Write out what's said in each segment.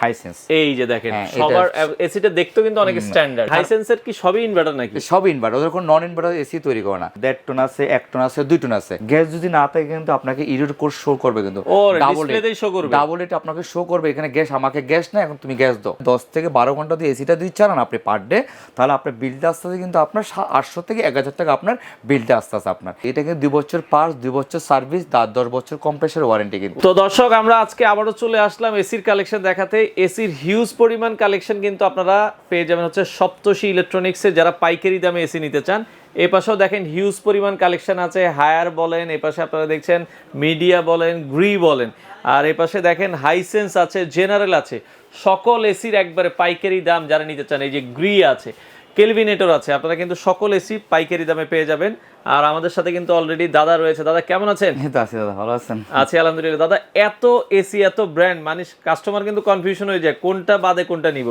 Hisense. এই যে দেখেন সবার এসিটা দেখতে কিন্তু অনেক স্ট্যান্ডার্ড। হাইসেন্সের কি সবই ইনভার্টার নাকি? সব ইনভার্টার, ওদের কোনো নন ইনভার্টার এসি তৈরি করে না। 1.5 টন আছে, 1 টন আছে, 2 টন আছে। গ্যাস যদি না থাকে কিন্তু আপনাকে ইরোর কোড শো করবে, কিন্তু ডিসপ্লেতেই শো করবে, ডাবল এটা আপনাকে শো করবে এখানে গ্যাস, আমাকে গ্যাস না, এখন তুমি গ্যাস দাও। 10 থেকে 12 ঘন্টা দিয়ে এসিটা যদি চালান আপনি পার ডে, তাহলে আপনার বিলটা আসতে কিন্তু আপনার 800 থেকে 1000 টাকা আপনার বিলটা আসতে আপনার। এটা কিন্তু 2 বছর পার্টস, 2 বছর সার্ভিস, 10 বছর কম্প্রেসার ওয়ারেন্টি কিন্তু। তো দর্শক আমরা আজকে আবারও চলে আসলাম এসির কালেকশন দেখাতে। এসির হিউজ পরিমাণ কালেকশন কিন্তু আপনারা পেয়ে যাবেন হচ্ছে সপ্তর্ষি ইলেকট্রনিক্সে, যারা পাইকারি দামে এসি নিতে চান। এই পাশেও দেখেন হিউজ পরিমাণ কালেকশন আছে, হায়ার বলেন, এই পাশে আপনারা দেখছেন মিডিয়া বলেন, গ্রি বলেন, আর এই পাশে দেখেন হাইসেন্স আছে, জেনারেল আছে, সকল এসির একবারে পাইকারি দাম যারা নিতে চান। এই যে গ্রি আছে, কেলভিনেটর আছে, আপনারা কিন্তু সকল এসি পাইকারি দামে পেয়ে যাবেন। আর আমাদের সাথে কিন্তু অলরেডি দাদা রয়েছে। দাদা কেমন আছেন? আছি দাদা, ভালো আছেন? আছি আলহামদুলিল্লাহ। দাদা এত এসি এত ব্র্যান্ড, মানে কাস্টমার কিন্তু কনফিউশন হয়ে যায় কোনটা বাদে কোনটা নিব।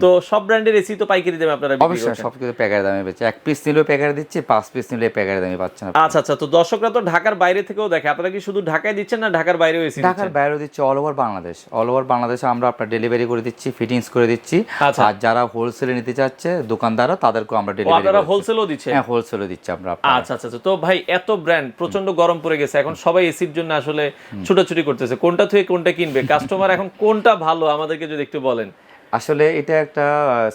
তো সব ব্র্যান্ডের এসি তো পাইকারি দামে আপনারা বিক্রি অবশ্যই সবকিছু প্যাকেট দামে বেচে, 1 পিস নিলেও প্যাকেট দিচ্ছি, 5 পিস নিলে প্যাকেট দামে পাচ্ছেন। আচ্ছা আচ্ছা, তো দর্শকরা তো ঢাকার বাইরে থেকেও দেখে, আপনারা কি শুধু ঢাকায় দিচ্ছেন না ঢাকার বাইরেও এসি দিচ্ছেন? ঢাকার বাইরেও দিচ্ছি, all over Bangladesh. All over বাংলাদেশে আমরা আপনার ডেলিভারি করে দিচ্ছি, ফিটিংস করে দিচ্ছি। আর যারা হোলসেলে নিতে চাচ্ছে দোকানদাররা, তাদেরকেও আমরা ডেলিভারি আপনারা হোলসেলও দিচ্ছেন? হ্যাঁ, হোলসেলও দিচ্ছি আমরা। আচ্ছা আচ্ছা, তো ভাই এত ব্র্যান্ড, প্রচন্ড গরম পড়ে গেছে এখন, সবাই এসির জন্য আসলে ছুটাছুটি করতেছে, কোনটা থেকে কোনটা কিনবে কাস্টমার, এখন কোনটা ভালো আমাদেরকে যদি একটু বলেন। আসলে এটা একটা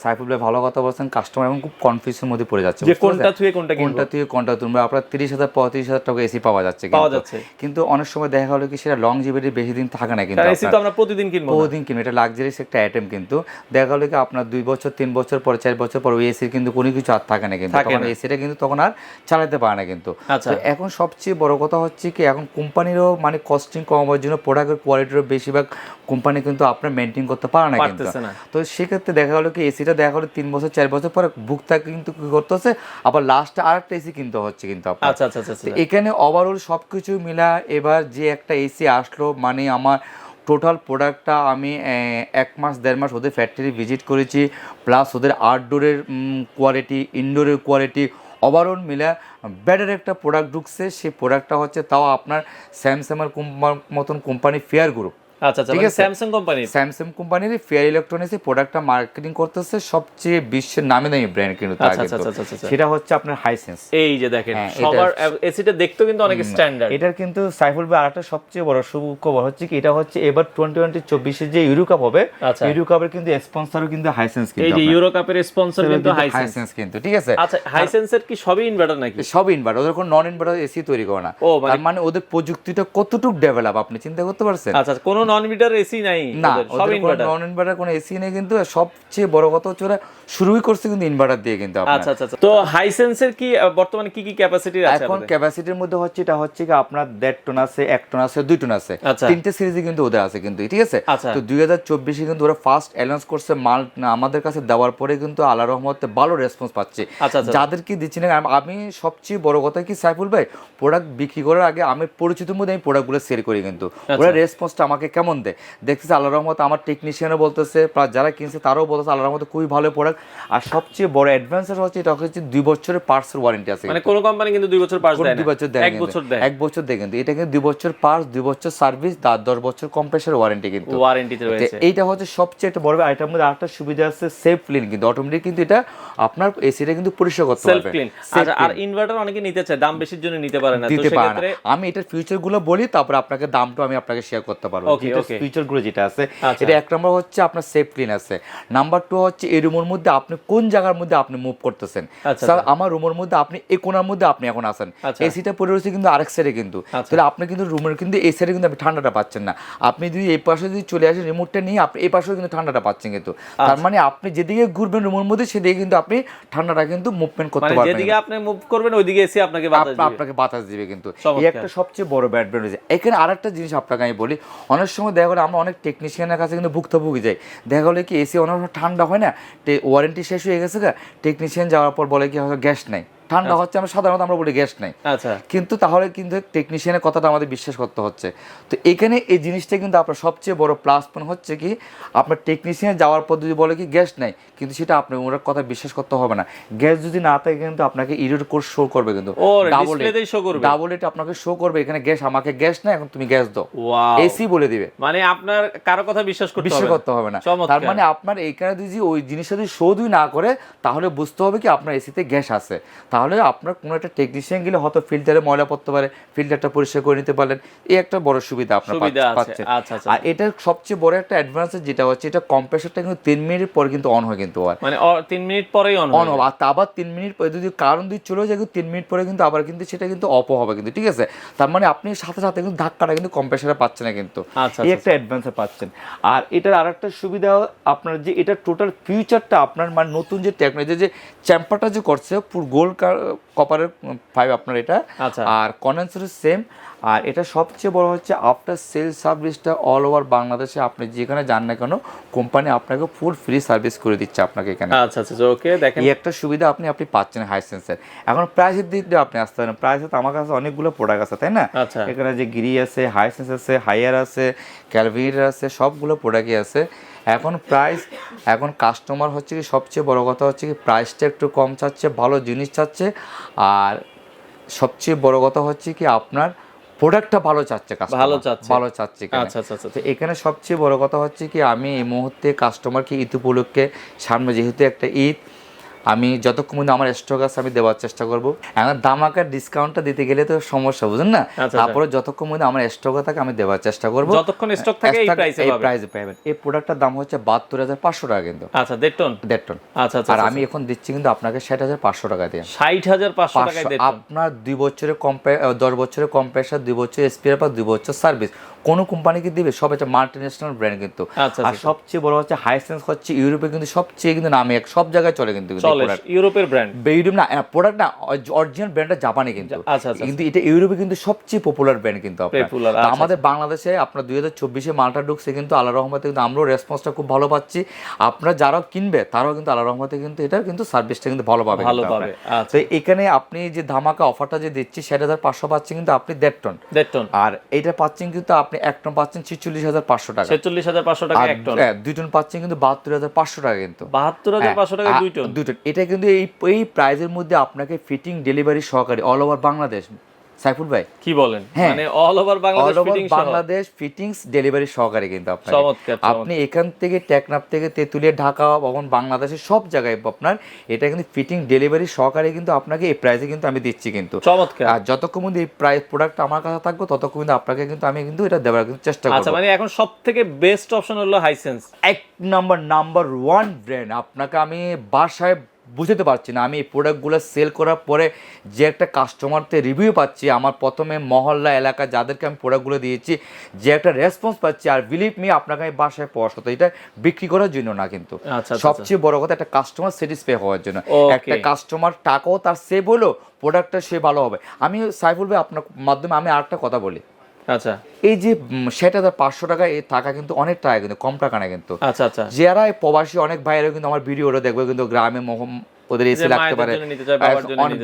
সাইফুল ভাই ভালো কথা বলছেন, কাস্টমার এখন খুব কনফিউশনের মধ্যে পড়ে যাচ্ছে যে কোনটা থেকে কোনটা কিনবো, কোনটা থেকে কোনটা তুলবে। আপনার 30,000 35,000 টাকা এসি পাওয়া যাচ্ছে, কিন্তু অনেক সময় দেখা গেলো কি সেটা লংজিভিটি বেশি দিন থাকে না, কিন্তু এসি তো আমরা প্রতিদিন কিনবো, এটা লাক্সারিয়াস একটা আইটেম। কিন্তু দেখা গেলো কি আপনার 2 বছর 3 বছর পরে 4 বছর পর ওই এসির কিন্তু কোনো কিছু আর থাকে না, কিন্তু তখন এসিটা কিন্তু তখন আর চালাতে পারে না কিন্তু। এখন সবচেয়ে বড় কথা হচ্ছে কি, এখন কোম্পানিরও মানে কস্টিং কমাবার জন্য প্রোডাক্টের কোয়ালিটিরও বেশিরভাগ কোম্পানি কিন্তু আপনার মেনটেন করতে পারে না কিন্তু। তো সেক্ষেত্রে দেখা গেলো কি এসিটা দেখা গেলো 3 বছর 4 বছর পরে ভুগতা কিন্তু কি করতেছে, আবার লাস্টে আরেকটা এসি কিনতে হচ্ছে কিন্তু আপনার। আচ্ছা আচ্ছা আচ্ছা, এখানে ওভারঅল সবকিছু মিলা এবার যে একটা এসি আসলো, মানে আমার টোটাল প্রোডাক্টটা আমি 1 মাস 1.5 মাস ওদের ফ্যাক্টরি ভিজিট করেছি, প্লাস ওদের আউটডোরের কোয়ালিটি, ইনডোরের কোয়ালিটি, ওভারঅল মিলা বেটার একটা প্রোডাক্ট ঢুকছে। সেই প্রোডাক্টটা হচ্ছে তাও আপনার স্যামসাংয়ের মতন কোম্পানি ফেয়ার গ্রুপ। আচ্ছা আচ্ছা, মানে স্যামসাং কোম্পানির ফেয়ার ইলেকট্রনিক্স এই প্রোডাক্টটা মার্কেটিং করতেছে, সবচেয়ে বিশ্বের নামি দামি ব্র্যান্ড কিন্তু সেটা হচ্ছে আপনার হাইসেন্স। এই যে দেখেন সবার এসিটা দেখতে কিন্তু অনেক স্ট্যান্ডার্ড। এটার কিন্তু সাইফুল ভাই আরেকটা সবচেয়ে বড় সুখবর হচ্ছে কি, এটা হচ্ছে এবার 2024 এর যে ইউরো কাপ হবে, ইউরো কাপের কিন্তু স্পন্সরও কিন্তু হাইসেন্স, কিন্তু এই যে ইউরো কাপের স্পন্সর কিন্তু হাইসেন্স কিন্তু, ঠিক আছে? আচ্ছা, হাইসেন্সের কি সবই ইনভার্টার নাকি? সব ইনভার্টার, ওদের কোনো নন ইনভার্টার এসি তৈরি করে না। তার মানে ওদের প্রযুক্তিটা কতটুকু ডেভেলপ আপনি চিন্তা করতে পারছেন? আচ্ছা, কোনো নন ইনভার্টার এসি নাই, সব ইনভার্টার, নন ইনভার্টার কোনো এসি নেই, কিন্তু সবচেয়ে বড় কথা হচ্ছে ওরা শুরুই করছে কিন্তু ইনভার্টার দিয়ে কিন্তু। আচ্ছা আচ্ছা, তো হাইসেন্সের কি বর্তমানে কি কি ক্যাপাসিটি আছে? এখন ক্যাপাসিটির মধ্যে হচ্ছে এটা হচ্ছে কি আপনার 1.5 টন আছে, 1 টন আছে, 2 টন আছে, তিনটে সিরিজে কিন্তু ওদের আছে কিন্তু, ঠিক আছে? তো 2024 কিন্তু ওরা ফার্স্ট অ্যানাউন্স করছে, মাল আমাদের কাছে দেওয়ার পরে কিন্তু আল্লাহর রহমতে ভালো রেসপন্স পাচ্ছে। যাদেরকে দিচ্ছি না, আমি সবচেয়ে বড় কথা কি সাইফুল ভাই, প্রোডাক্ট বিক্রি করার আগে আমি পরিচিত মধ্যে আমি প্রোডাক্টগুলো সেল করি, কিন্তু ওরা রেসপন্সটা আমাকে কেমন দেয় দেখতেছে আল্লাহর রহমতে, আমার টেকনিশিয়ানও বলতেছে, প্লাস যারা কিনছে তারাও বলতেছে আল্লাহর রহমতে খুবই ভালো প্রোডাক্ট। আর সবচেয়ে বড় অ্যাডভান্সের হচ্ছে এটা হচ্ছে 2 বছরের পার্টসের ওয়ারেন্টি আছে, মানে কোনো কোম্পানি কিন্তু 2 বছর পার্টস দেয় না, 2 বছর দেয়, 1 বছর দেয়, কিন্তু এটা কিন্তু 2 বছর পার্টস, 2 বছর সার্ভিস, 10 বছর কম্প্রেসার ওয়ারেন্টি কিন্তু ওয়ারেন্টিতে রয়েছে। এইটা হচ্ছে সবচেয়ে একটা বড় আইটেম। মধ্যে আরেকটা সুবিধা আছে সেলফ ক্লিন, কিন্তু অটোমেটিক কিন্তু এটা আপনার এসিটা কিন্তু পরিষ্কার করতে পারবে, সেলফ ক্লিন। আর ইনভার্টার অনেকে নিতে চায়, দাম বেশির জন্য নিতে পারে না, তো সেক্ষেত্রে আমি এটার ফিউচার গুলো বলি, তারপর আপনাকে দামটা আমি আপনাকে শেয়ার করতে পারবো। ফিউচার গুলো যেটা আছে, এটা 1 নম্বর হচ্ছে আপনার সেফ ক্লিন আছে, নাম্বার 2 হচ্ছে এই রুমের মধ্যে আপনি কোন জায়গার মধ্যে আপনি মুভ করতেছেন। স্যার আমার রুমের মধ্যে আপনি এই কোণার মধ্যে আপনি এখন আছেন, এসিটা পড়ে রয়েছে কিন্তু আরেক সাইডে, কিন্তু তাহলে আপনি কিন্তু রুমের কিন্তু এই সাইডে কিন্তু আপনি ঠান্ডাটা পাচ্ছেন না। আপনি যদি এই পাশে যদি চলে আসেন রিমোটটা নিয়ে, আপনি এই পাশেও কিন্তু ঠান্ডাটা পাচ্ছেন, কিন্তু তার মানে আপনি যেদিকে ঘুরবেন রুমের মধ্যে সেদিকে কিন্তু আপনি ঠান্ডাটা কিন্তু মুভমেন্ট করতে পারবেন, যেদিকে আপনি মুভ করবেন ওইদিকে এসি আপনাকে বাতাস দিবে কিন্তু। এই একটা সবচেয়ে বড় ব্যাড রয়েছে। এখানে আরেকটা জিনিস আপনাকে আমি বলি, অনেক সময় দেখা গেলো আমরা অনেক টেকনিশিয়ানের কাছে কিন্তু ভুক্তভোগী যাই, দেখা গেলো কি এসি অনেক ঠান্ডা হয় না, ওয়ারেন্টি শেষ হয়ে গেছে, টেকনিশিয়ান যাওয়ার পর বলে কি গ্যাস নাই, ঠান্ডা হচ্ছে আমরা সাধারণত আমরা বলি গ্যাস নাই, আচ্ছা, কিন্তু তাহলে কিন্তু টেকনিশিয়ানের কথাটা আমাদের বিশ্বাস করতে হচ্ছে। তো এখানে এই জিনিসটা কিন্তু আপনার সবচেয়ে বড় প্লাস পয়েন্ট হচ্ছে কি, আপনার টেকনিশিয়ান যাওয়ার পর যদি বলে কি গ্যাস নাই, কিন্তু সেটা আপনার ওনার কথা বিশ্বাস করতে হবে না। গ্যাস যদি না থাকে কিন্তু আপনাকে ইরর কোড শো করবে, কিন্তু ডাবল এটা আপনাকে শো করবে এখানে গ্যাস, আমাকে গ্যাস নাই, এখন তুমি গ্যাস দাও, এসি বলে দিবে। মানে আপনার কারো কথা বিশ্বাস করতে হবে না। তার মানে আপনার এইখানে যদি ওই জিনিসটা যদি শো দুই না করে, তাহলে বুঝতে হবে কি আপনার এসিতে গ্যাস আছে। তাহলে আপনার কোনো একটা টেকনিশিয়ান গেলে হয়তো ফিল্টারে ময়লা পড়তে পারে, ফিল্টারটা পরিষ্কার করে নিতে পারলেন, এই একটা বড় সুবিধা আপনার পাচ্ছেন। আর এটার সবচেয়ে বড় একটা অ্যাডভান্স যেটা হচ্ছে, এটা কম্প্রেসারটা কিন্তু 3 মিনিট পর কিন্তু অন হয়, কিন্তু মানে 3 মিনিট পরেই অন হয়, আর আবার 3 মিনিট পরে যদি কারণ দিয়ে চলে যায় 3 মিনিট পরে কিন্তু আবার কিন্তু সেটা কিন্তু অফ হবে কিন্তু, ঠিক আছে। তার মানে আপনি সাথে সাথে কিন্তু ধাক্কাটা কিন্তু কম্প্রেসারে পাচ্ছেন না কিন্তু, এই একটা অ্যাডভান্সে পাচ্ছেন। আর এটার আরেকটা সুবিধা আপনার যে এটা টোটাল ফিউচারটা আপনার মানে নতুন যে টেকনোলজি যে চ্যাম্পারটা যে করছে পুরো গোল্ড কপারের ফাইভ আপনার এটা, আর কন্ডেন্সারের সেম। আর এটা সবচেয়ে বড় হচ্ছে আফটার সেল সার্ভিসটা অল ওভার বাংলাদেশে আপনি যেখানে যান না কেন, কোম্পানি আপনাকে ফুল ফ্রি সার্ভিস করে দিচ্ছে আপনাকে এখানে। আচ্ছা আচ্ছা, ওকে, দেখেন এই একটা সুবিধা আপনি পাচ্ছেন হাইসেন্সের। এখন প্রাইসের দিক দিয়ে আপনি আসতে পারেন, প্রাইসে তো আমার কাছে অনেকগুলো প্রোডাক্ট আছে, তাই না? এখানে যে গ্রি আছে, হাইসেন্স আছে, হাইয়ার আছে, ক্যালভিনার আছে, সবগুলো প্রোডাক্টই আছে। এখন প্রাইস, এখন কাস্টমার হচ্ছে কি সবচেয়ে বড় কথা হচ্ছে কি প্রাইসটা একটু কম চাচ্ছে, ভালো জিনিস চাচ্ছে, আর সবচেয়ে বড় কথা হচ্ছে কি আপনার প্রোডাক্টটা ভালো চাচ্ছে, ভালো চাচ্ছে। আচ্ছা আচ্ছা আচ্ছা, এখানে সবচেয়ে বড় কথা হচ্ছে কি আমি এই মুহূর্তে কাস্টমারকে ঈদ উপলক্ষে, সামনে যেহেতু একটা ঈদ, আমি যতক্ষণ মধ্যে আমার স্টক আছে আমি দেওয়ার চেষ্টা করবো। এখন দামাকার ডিসকাউন্টটা দিতে গেলে তো সমস্যা, বুঝেন না? তারপরে যতক্ষণ মধ্যে আমার স্টক থাকে আমি দেওয়ার চেষ্টা করবো, যতক্ষণ স্টক থাকে এই প্রাইসে পাবেন। এই প্রোডাক্টের দাম হচ্ছে 72,500 টাকা কিন্তু। আচ্ছা, 1.5 টন। আচ্ছা আচ্ছা, আর আমি এখন দিচ্ছি কিন্তু আপনাকে 60,500 টাকা দিয়ে। 60,500 টাকায় আপনার 2 বছরের 10 বছরের কম্প্রেসার, 2 বছর স্পেয়ার পার্ট, 2 বছর সার্ভিস। কোন কোম্পানিকে দিবে? সব এটা মাল্টিন্যাশনাল ব্র্যান্ড কিন্তু। আর সবচেয়ে বড় হচ্ছে হাইসেন্স হচ্ছে ইউরোপে কিন্তু সবচেয়ে কিন্তু নামে সব জায়গায় চলে কিন্তু, ইউরোপের ব্র্যান্ড, ইউরোপ না প্রোডাক্ট না, অরিজিনাল ব্র্যান্ডটা জাপানি কিন্তু, কিন্তু এটা ইউরোপে কিন্তু সবচেয়ে পপুলার ব্র্যান্ড কিন্তু। আমাদের বাংলাদেশে আপনার 2024-এ মালটা ঢুকছে কিন্তু, আল্লাহর রহমতে কিন্তু আমরাও রেসপন্সটা খুব ভালো পাচ্ছি। আপনারা যারা কিনবে তারাও কিন্তু আল্লাহর রহমতে কিন্তু এটা কিন্তু সার্ভিসটা কিন্তু ভালো পাবে। তো এখানে আপনি যে ধামাকা অফারটা যে দিচ্ছি 60,500 পাচ্ছেন কিন্তু আপনি 1.5 টন, আর এইটা পাচ্ছেন কিন্তু আপনি 1 টন পাচ্ছেন 46,500 টাকা। 46,500 টাকা 1 টন। 2 টন পাচ্ছেন কিন্তু 72,500 টাকা কিন্তু। 72,500 টাকা 2 টন। এটা কিন্তু এই প্রাইজের মধ্যে আপনাকে ফিটিং ডেলিভারি সহকারী অল ওভার বাংলাদেশ। সাইফুল ভাই কি বলেন? মানে all over Bangladesh fittings delivery সহকারী কিন্তু আপনি এখান থেকে টেকনাফ থেকে তেতুলিয়া, ঢাকা, এবং বাংলাদেশের সব জায়গায় আপনার এটা কিন্তু ফিটিং ডেলিভারি সহকারী কিন্তু আপনাকে এই প্রাইসে কিন্তু আমি দিচ্ছি কিন্তু। আর যতক্ষণ মধ্যে এই প্রাইস প্রোডাক্ট আমার কাছে থাকবে ততক্ষণ মধ্যে আপনাকে কিন্তু আমি কিন্তু এটা দেওয়ার কিন্তু চেষ্টা করব। আচ্ছা, মানে এখন সবথেকে বেস্ট অপশন হলো হাইসেন্স, এক নাম্বার 1 ব্র্যান্ড। আপনাকে আমি বাসায় বুঝতে পারছি না, আমি এই প্রোডাক্টগুলো সেল করার পরে যে একটা কাস্টমারতে রিভিউ পাচ্ছি, আমার প্রথমে মহল্লা এলাকা যাদেরকে আমি প্রোডাক্টগুলো দিয়েছি যে একটা রেসপন্স পাচ্ছি, আর বিলিভ মি আপনাকে আমি বাসায় পাওয়ার সাথে এটা বিক্রি করার জন্য না কিন্তু, সবচেয়ে বড় কথা একটা কাস্টমার স্যাটিসফাই হওয়ার জন্য। একটা কাস্টমার টাকাও তার সেভ হলো, প্রোডাক্টটা সে ভালো হবে। আমি সাইফুল ভাই আপনার মাধ্যমে আমি আরেকটা কথা বলি। আচ্ছা, এই যে 60,500 টাকা এই টাকা কিন্তু অনেক টাকা কিন্তু, কম টাকা না কিন্তু। আচ্ছা আচ্ছা, যারা প্রবাসী অনেক ভাইয়েরা কিন্তু আমার ভিডিওটা দেখবে কিন্তু গ্রামে ওদের এসি লাগতে পারে,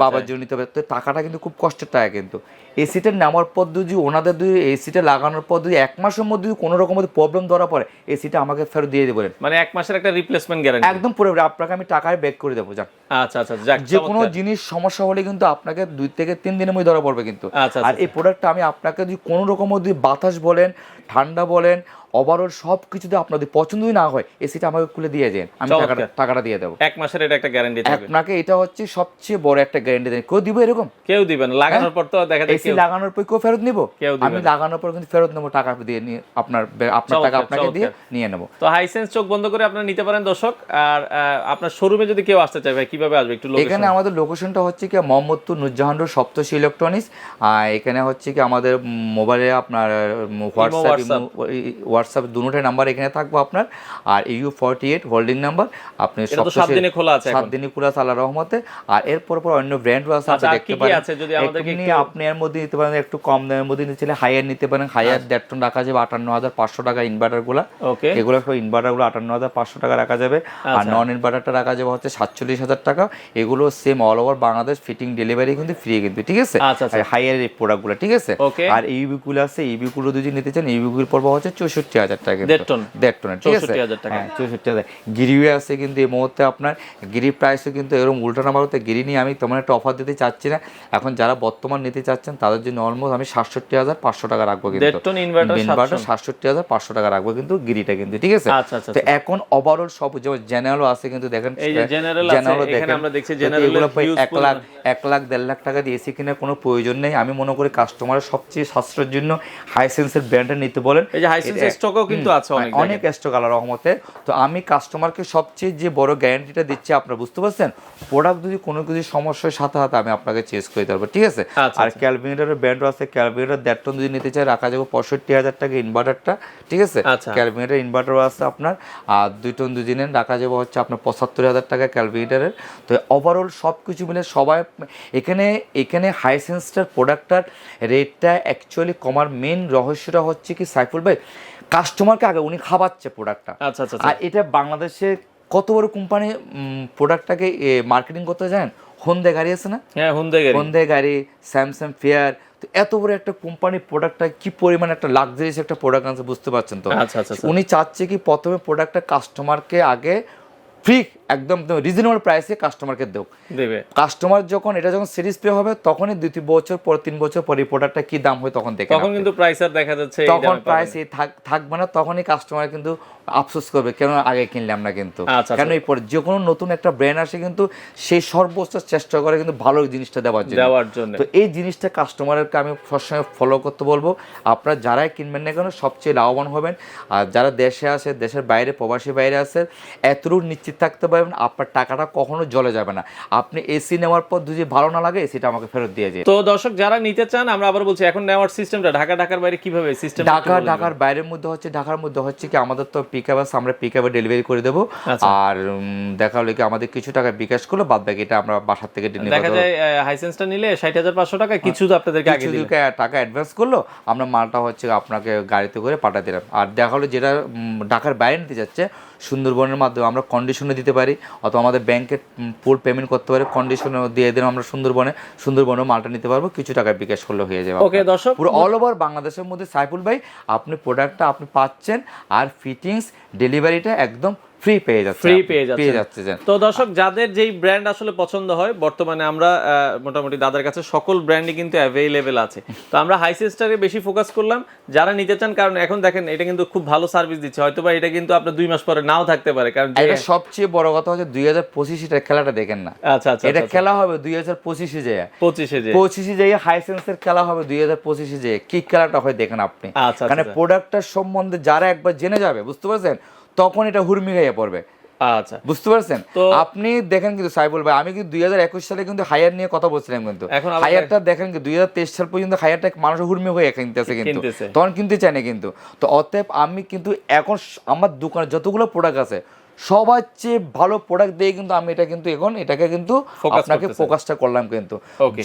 বাবার জন্য নিতে পারে, তো টাকাটা কিন্তু খুব কষ্টের টাকা কিন্তু। এসিটা নেওয়ার পর যদি ওনাদের এসিটা লাগানোর পর যদি 1 মাসের মধ্যে কোনো রকম প্রবলেম ধরা পড়ে, এসিটা আমাকে ফেরত দিয়ে দেবেন। মানে 1 মাসের একটা রিপ্লেসমেন্ট গ্যারান্টি একদম পুরো, আপনাকে আমি টাকায় ব্যাক করে দেবো। যান, আচ্ছা আচ্ছা, যে কোনো জিনিস সমস্যা হলে কিন্তু আপনাকে 2 থেকে 3 দিনের মধ্যে ধরা পড়বে কিন্তু। আর এই প্রোডাক্টটা আমি আপনাকে যদি কোনো রকম যদি বাতাস বলেন, ঠান্ডা বলেন, ওভারঅল সব কিছুতে আপনাদের পছন্দই না হয়, এসিটা আমাকে খুলে দিয়ে যান, আমি টাকাটা দিয়ে দেবো। 1 মাসের এটা একটা গ্যারান্টি থাকবে আপনাকে, এটা হচ্ছে সবচেয়ে বড় একটা গ্যারান্টি দেন। কেউ দিবে এরকম? কেউ দিবেন। লাগানোর পর তো দেখা যায় এসি লাগানোর পর কেউ ফেরত নিব? আমি লাগানোর পর কিন্তু ফেরত নেব, টাকা দিয়ে নিয়ে আপনার টাকা আপনাকে দিয়ে নিয়ে নেব। তো হাইসেন্স চোখ বন্ধ করে আপনারা নিতে পারেন দর্শক। আর আপনার শোরুমে যদি কেউ আসতে চায় ভাই কিভাবে আসবে একটু? এখানে আমাদের লোকেশনটা হচ্ছে কি মোহাম্মদপুর নূরজাহান রোড, সপ্তর্ষি ইলেকট্রনিক্স। এখানে হচ্ছে কি আমাদের মোবাইলে আপনার হোয়াটসঅ্যাপ হোয়াটসঅ্যাপ দুটোই নাম্বার এখানে থাকবো আপনার। আর EU48 হোল্ডিং নাম্বার, আপনি 7 দিনে খোলা আছে, 7 দিনই খোলা আছে আল্লাহর রহমতে। আর এরপর অন্য ব্র্যান্ডও আছে, আপনি দেখতে পারেন। আপনি এর মধ্যে নিতে পারেন, একটু কম দামের মধ্যে নিতে চাইলে হাইয়ার নিতে পারেন। হাইয়ার 1.5 টন রাখা যাবে 58,500 টাকা ইনভার্টারগুলো। এগুলো সব ইনভার্টারগুলো 58,500 টাকা রাখা যাবে। আর নন ইনভার্টারটা রাখা যাবে হচ্ছে 47,000 টাকা। এগুলো same all over Bangladesh, fitting delivery কিন্তু ফ্রি কিন্তু, ঠিক আছে, হাইয়ার এই প্রোডাক্টগুলো, ঠিক আছে। আর ইউবিগুলো আছে, ইউবিগুলো যদি নিতে চান ইউবিগুলোর পড়বে হচ্ছে 64,000 টাকা, 1.5 টন, ঠিক আছে, 64,000। গিরিও আছে কিন্তু এই মুহূর্তে আপনার গিরি প্রাইসও কিন্তু এরকম উল্টা নাম্বার হতে গিরি নিয়ে আমি তেমন একটা অফার দিতে চাচ্ছি না। এখন যারা বর্তমান নিতে চাচ্ছেন তাদের জন্য অলমোস্ট আমি 67,500 টাকা রাখবো কিন্তু, ইনভার্টার 67,500 টাকা রাখবো কিন্তু গিরিটা কিন্তু, ঠিক আছে। তো এখন ওভারঅল সব যে জেনারেলও আছে কিন্তু, দেখেন জেনারেল দেখেন, আমরা দেখছি জেনারেলগুলো 1 লাখ 1.5 লাখ টাকা দিয়ে এসি কেনার কোনো প্রয়োজন নেই। আমি মনে করি কাস্টমারের সবচেয়ে সাশ্রয়ের জন্য হাইসেন্সের ব্র্যান্ডটা নিতে বলেন। এই যে হাইসেন্সের স্টকও কিন্তু আছে, অনেক স্টক আল্লাহর রহমতে। তো আমি কাস্টমারকে সবচেয়ে যে বড় গ্যারান্টিটা দিচ্ছি, আপনারা বুঝতে পারছেন, প্রোডাক্ট যদি কোনো কিছু সমস্যার সাথে সাথে আমি আপনাকে চেঞ্জ করে দেবো, ঠিক আছে। আর ক্যালভিনেটারের ব্র্যান্ডও আছে, ক্যালভিনেটার 1.5 টন যদি নিতে চাই রাখা যাবে 65,000 টাকা ইনভার্টারটা, ঠিক আছে। ক্যালভিনেটার ইনভার্টারও আছে আপনার, আর 2 টন যদি নেন রাখা যাবে হচ্ছে আপনার 75,000 টাকা ক্যালভিনেটারের। তো ওভারঅল সব কিছু মিলে সবাই এখানে হাইসেন্সটার প্রোডাক্টটার রেটটা অ্যাকচুয়ালি কমার মেন রহস্যটা হচ্ছে কি সাইফুল ভাই, কাস্টমারকে আগে উনি খাওয়াচ্ছে প্রোডাক্টটা। আর এটা বাংলাদেশে কত বড় কোম্পানি প্রোডাক্টটাকে মার্কেটিং করতে জানেন? হোন্ডা গাড়ি আছে না, হোন্ডা গাড়ি, স্যামসাং ফেয়ার। তো এত বড় একটা কোম্পানি প্রোডাক্টটা কি পরিমাণ একটা লাক্সারিয়াস একটা প্রোডাক্ট আছে, বুঝতে পারছেন তো। উনি চাচ্ছে কি প্রথমে প্রোডাক্টটা কাস্টমারকে আগে ফ্রি একদম রিজনেবল প্রাইসে কাস্টমারকে দেবে। কাস্টমার যখন সিরিজ পে হবে তখনই 2 বছর পর 3 বছর পর এই প্রোডাক্টটা কি দাম হয় তখন দেখে, তখন কিন্তু প্রাইস আর দেখা যাচ্ছে, তখন প্রাইস থাকবে না। তখনই কাস্টমার কিন্তু আফসোস করবে কেন আগে কিনলাম না কিন্তু। কেন এই পরে যে কোনো নতুন একটা ব্র্যান্ড আসে কিন্তু সেই সর্বোচ্চ চেষ্টা করে কিন্তু ভালো জিনিসটা দেওয়ার জন্য। তো এই জিনিসটা কাস্টমারকে আমি সবসময় ফলো করতে বলবো। আপনারা যারাই কিনবেন না কেন সবচেয়ে লাভবান হবেন। আর যারা দেশে আসে, দেশের বাইরে, প্রবাসী বাইরে আছে, এতটুকু নিশ্চিত থাকতে পারবেন আপনার টাকাটা কখনো জলে যাবে না। আপনি এসি নেওয়ার পর যদি ভালো না লাগে এসিটা আমাকে ফেরত দিয়ে যায়। তো দর্শক যারা নিতে চান, আমরা আবার বলছি এখন নেওয়ার সিস্টেমটা ঢাকার বাইরে কিভাবে সিস্টেম? ঢাকার বাইরের মধ্যে হচ্ছে, ঢাকার মধ্যে হচ্ছে কি আমাদের তো পিকআপ আছে, আমরা পিকআপে ডেলিভারি করে দেবো। আর দেখা হলো কি আমাদের কিছু টাকা বিকাশ করলো, বাদ বাকি এটা আমরা বাসার থেকে দেখা যায় হাইসেন্সটা নিলে 60,500 টাকা কিছু আপনাদেরকে আগে টাকা অ্যাডভান্স করলো, আমরা মালটা হচ্ছে আপনাকে গাড়িতে করে পাঠিয়ে দিলাম। আর দেখা হলো যেটা ঢাকার বাইরে নিতে যাচ্ছে সুন্দরবনের মাধ্যমে আমরা কন্ডিশনে দিতে পারি, অথবা আমাদের ব্যাংকে ফুল পেমেন্ট করতে পারি, কন্ডিশনে দিয়ে দিলাম আমরা সুন্দরবনে মালটা নিতে পারবো, কিছু টাকা বিকাশ করলে হয়ে যাবে। ওকে দর্শক, পুরো অল ওভার বাংলাদেশের মধ্যে সাইফুল ভাই আপনি প্রোডাক্টটা আপনি পাচ্ছেন, আর ফিটিংস ডেলিভারিটা একদম ফ্রি পেয়ে যাচ্ছে। তো দর্শক যাদের যেই ব্র্যান্ড আসলে পছন্দ হয়, বর্তমানে আমরা মোটামুটি দাদার কাছে সকল ব্র্যান্ডই কিন্তু অ্যাভেলেবেল আছে। তো আমরা হাইসেন্সটাকে বেশি ফোকাস করলাম যারা নিতে চান, কারণ এখন দেখেন এটা কিন্তু খুব ভালো সার্ভিস দিচ্ছে। হয়তো বা এটা কিন্তু আপনার 2 মাস পরে নাও থাকতে পারে, কারণ এটা সবচেয়ে বড় কথা হচ্ছে 2025 খেলাটা দেখেন না। এটা খেলা হবে 2025 যাই হাইসেন্সের খেলা হবে 2025 যাই। কি খেলাটা হয় দেখেন আপনি, মানে প্রোডাক্টটার সম্বন্ধে যারা একবার জেনে যাবে, বুঝতে পারছেন, তখন এটা হুরমি হয়ে পড়বে। আচ্ছা, বুঝতে পারছেন। আপনি দেখেন কিন্তু সাইফুল ভাই, আমি কিন্তু 2021 সালে কিন্তু হায়ার নিয়ে কথা বলছিলাম, কিন্তু হায়ারটা দেখেন 2023 সাল পর্যন্ত হায়ারটা মানুষ হুরমি হয়ে কিনতেছে, কিন্তু তখন কিনতে চায় না কিন্তু। তো অতএব আমি কিন্তু এখন আমার দোকানে যতগুলো প্রোডাক্ট আছে সবার চেয়ে ভালো প্রোডাক্ট দিয়ে কিন্তু আমি এটাকে কিন্তু আপনাকে ফোকাসটা করলাম। কিন্তু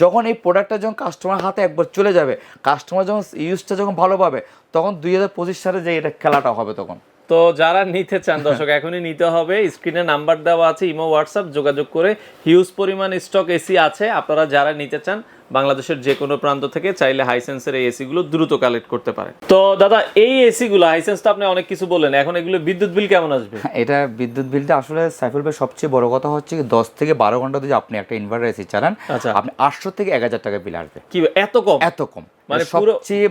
যখন এই প্রোডাক্টটা যখন কাস্টমার হাতে একবার চলে যাবে, কাস্টমার যখন ইউজটা যখন ভালো পাবে, তখন 2025 সালে যে এটা খেলাটা হবে তখন। তো যারা নিতে চান দর্শক এখনই নিতে হবে, স্ক্রিনে নাম্বার দেওয়া আছে, ইমো হোয়াটসঅ্যাপ যোগাযোগ করে হিউজ পরিমাণ স্টক এসি আছে। আপনারা যারা নিতে চান বাংলাদেশের যে কোনো প্রান্ত থেকে চাইলে হাইসেন্সের এই এসি গুলো দ্রুত কালেক্ট করতে পারেন। তো দাদা এই এসি গুলো হাইসেন্স তো আপনি অনেক কিছু বললেন, এখন এগুলো বিদ্যুৎ বিল কেমন আসবে? এটা বিদ্যুৎ বিলটা আসলে সাইফুল ভাই সবচেয়ে বড় কথা হচ্ছে 10 থেকে 12 ঘন্টা যদি আপনি একটা ইনভার্টার এসি চালান, আপনি 800 থেকে 1000 টাকা বিল আসবে। কি এত কম?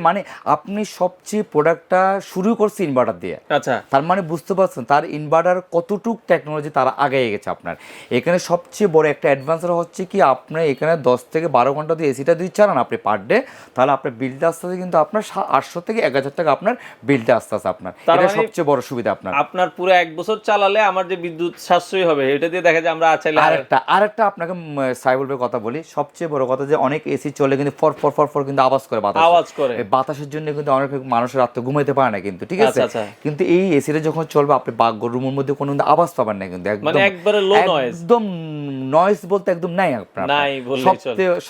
মানে আপনি সবচেয়ে প্রোডাক্টটা শুরু করছে ইনভার্টার দিয়ে। আচ্ছা, তার মানে বুঝতে পারছেন তার ইনভার্টার কতটুক টেকনোলজি তারা আগে গেছে। আপনার এখানে সবচেয়ে বড় একটা অ্যাডভান্সার হচ্ছে কি, আপনি এখানে 10 থেকে 12 ঘন্টা দিয়ে এসিটা যদি চালান আপনি পার ডে, তাহলে আপনার বিলটা আস্তে আস্তে কিন্তু আপনার 800 থেকে 1000 টাকা আপনার বিলটা আস্তে আস্তে আপনার, এটা সবচেয়ে বড় সুবিধা আপনার। আপনার পুরো 1 বছর চালালে আমার যে বিদ্যুৎ সাশ্রয় হবে এটা দিয়ে দেখা যায় আমরা চাইলে আরেকটা আপনাকে সাইবুল ভাই কথা বলি, সবচেয়ে বড় কথা যে অনেক এসি চলে কিন্তু ফর ফর ফর ফর কিন্তু আওয়াজ করে, বাতাসের জন্য কিন্তু অনেক মানুষের রাতে ঘুমাইতে পারে না কিন্তু, ঠিক আছে? কিন্তু এই এসিটা যখন চলবে আপনি রুমের মধ্যে কোনো আওয়াজ পাবেন না কিন্তু, একদম নয়েজ বলতে একদম নাই আপনার।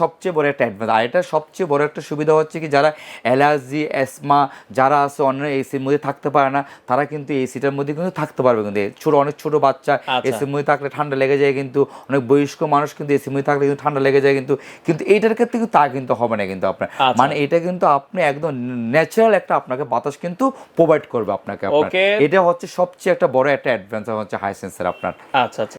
সবচেয়ে বড় একটা অ্যাডভান্স। আর এটা সবচেয়ে বড় একটা সুবিধা হচ্ছে কি, যারা অ্যালার্জি অ্যাসমা যারা আছে অন্য এসির মধ্যে থাকতে পারে না, তারা কিন্তু এসিটার মধ্যে কিন্তু থাকতে পারবে। কিন্তু অনেক ছোট বাচ্চা এসির মধ্যে থাকলে ঠান্ডা লেগে যায়, কিন্তু অনেক বয়স্ক মানুষ কিন্তু এসির মধ্যে থাকলে কিন্তু ঠান্ডা লেগে যায়, কিন্তু এইটার ক্ষেত্রে কিন্তু তা কিন্তু হবে না কিন্তু আপনার। মানে এটা কিন্তু আপনি একদম ন্যাচারাল একটা আপনাকে বাতাস কিন্তু প্রোভাইড করবে আপনাকে। এটা হচ্ছে সবচেয়ে একটা বড় একটা অ্যাডভান্স হচ্ছে হাইসেন্সের আপনার। আচ্ছা আচ্ছা,